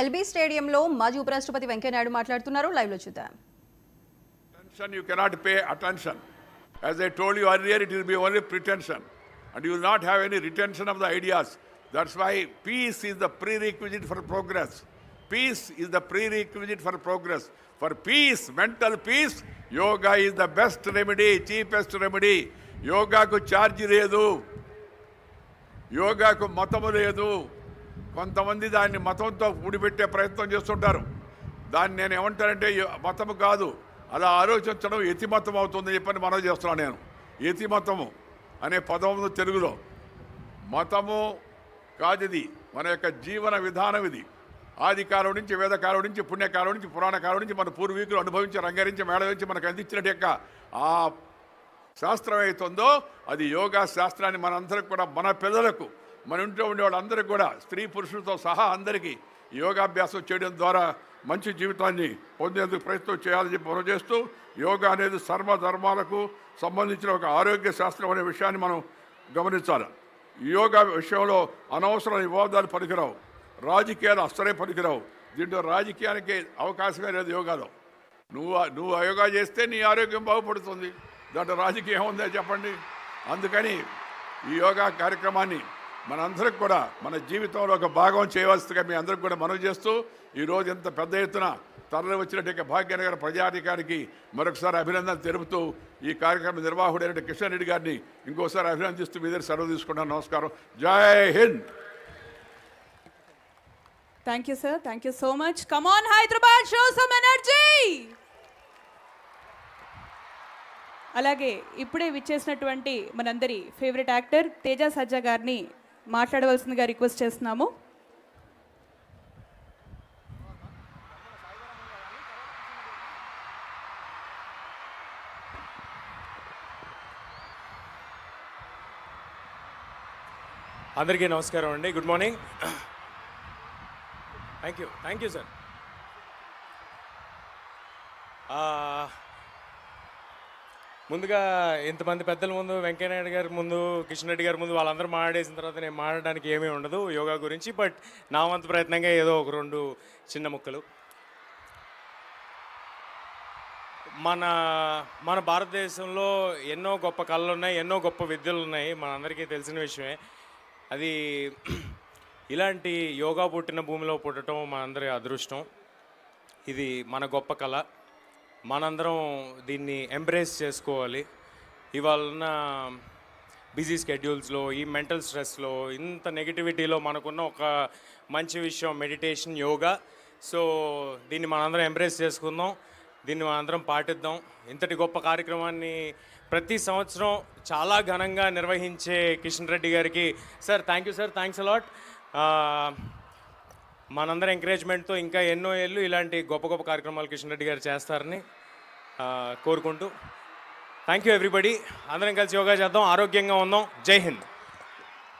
LB స్టేడియంలో మాజీ ఉపరాష్ట్రపతి వెంకయ్యనాయుడు మాట్లాడుతున్నారు. లైవ్ లో చూద్దాం. You cannot pay attention. As I told you earlier, it will be only pretension, and you will not have any retention of the ideas. That's why peace is the prerequisite for progress. Peace is the prerequisite for progress. For peace, mental peace, yoga is the best remedy, cheapest remedy. Yoga ku charge ledu, yoga ku matamu ledu. కొంతమంది దాన్ని మతంతో ఊడిపెట్టే ప్రయత్నం చేస్తుంటారు. దాన్ని నేను ఏమంటానంటే మతము కాదు, అలా ఆలోచించడం యతిమతం అవుతుందని చెప్పని మనవి చేస్తున్నాను. నేను యతిమతము అనే పదం తెలుగులో. మతము కాదు, ఇది మన యొక్క జీవన విధానం. ఇది ఆదికాలం నుంచి, వేదకాలం నుంచి, పుణ్యకాలం నుంచి, పురాణకాలం నుంచి మన పూర్వీకులు అనుభవించి, రంగరించి, మేళవించి మనకు అందించినట్టు యొక్క ఆ శాస్త్రం అవుతుందో అది యోగా శాస్త్రాన్ని మనందరికి కూడా, మన పిల్లలకు, మన ఇంట్లో ఉండే వాళ్ళందరికీ కూడా, స్త్రీ పురుషులతో సహా అందరికీ యోగాభ్యాసం చేయడం ద్వారా మంచి జీవితాన్ని పొందేందుకు ప్రయత్నం చేయాలని చెప్పి మనం చేస్తూ, యోగా అనేది సర్వధర్మాలకు సంబంధించిన ఒక ఆరోగ్య శాస్త్రం అనే విషయాన్ని మనం గమనించాలి. యోగా విషయంలో అనవసరం వివాదాలు పనికిరావు, రాజకీయాలు అస్సలే పనికిరావు. దీంట్లో రాజకీయానికి అవకాశమే లేదు యోగాలో. నువ్వు యోగా చేస్తే నీ ఆరోగ్యం బాగుపడుతుంది, దాంట్లో రాజకీయం ఉందా చెప్పండి. అందుకని ఈ యోగా కార్యక్రమాన్ని మనందరికి కూడా మన జీవితంలో ఒక భాగం చేయవలసిందిగా మీ అందరికి కూడా మనవి చేస్తూ, ఈరోజు ఇంత పెద్ద ఎత్తున తరలి వచ్చినట్టు భాగ్యనగర ప్రజాధికారికి మరొకసారి అభినందనలు తెలుపుతూ, ఈ కార్యక్రమ నిర్వాహకుడైన కిషన్ రెడ్డి గారిని ఇంకోసారి అభినందిస్తూ మీ దగ్గర సెలవు తీసుకుంటాను. నమస్కారం. జై Hind. Thank you, sir. Thank you so much. Come on, Hyderabad, show some energy. అలాగే ఇప్పుడే విచ్చేసినటువంటి మనందరి ఫేవరెట్ యాక్టర్ తేజ సజ్జా గారిని మాట్లాడవలసిందిగా రిక్వెస్ట్ చేస్తున్నాము. అందరికీ నమస్కారం అండి. Good morning. Thank you sir. ముందుగా ఇంతమంది పెద్దల ముందు, వెంకయ్యనాయుడు గారి ముందు, కిషన్ రెడ్డి గారి ముందు వాళ్ళందరూ మాట్లాడేసిన తర్వాత నేను మాట్లాడడానికి ఏమీ ఉండదు యోగా గురించి. బట్ నా వంతు ప్రయత్నంగా ఏదో ఒక 2 చిన్న ముక్కలు. మన భారతదేశంలో ఎన్నో గొప్ప కళలు ఉన్నాయి, ఎన్నో గొప్ప విద్యలు ఉన్నాయి, మనందరికీ తెలిసిన విషయమే. అది ఇలాంటి యోగా పుట్టిన భూమిలో పుట్టడం మనందరి అదృష్టం. ఇది మన గొప్ప కళ, మనందరం దీన్ని ఎంబ్రేస్ చేసుకోవాలి. ఇవాళ బిజీ స్కెడ్యూల్స్లో, ఈ మెంటల్ స్ట్రెస్లో, ఇంత నెగిటివిటీలో మనకున్న ఒక మంచి విషయం మెడిటేషన్, యోగా. సో దీన్ని మనందరం ఎంబ్రేస్ చేసుకుందాం, దీన్ని మనందరం పాటిద్దాం. ఇంతటి గొప్ప కార్యక్రమాన్ని ప్రతి సంవత్సరం చాలా ఘనంగా నిర్వహించే కిషన్ రెడ్డి గారికి sir thank you sir, thanks a lot. మనందరి ఎంకరేజ్మెంట్తో ఇంకా ఎన్నో ఏళ్ళు ఇలాంటి గొప్ప గొప్ప కార్యక్రమాలు కిషన్ రెడ్డి గారు చేస్తారని కోరుకుంటూ థ్యాంక్ యూ ఎవ్రీబడి. అందరం కలిసి యోగా చేద్దాం, ఆరోగ్యంగా ఉందాం. జై హింద్.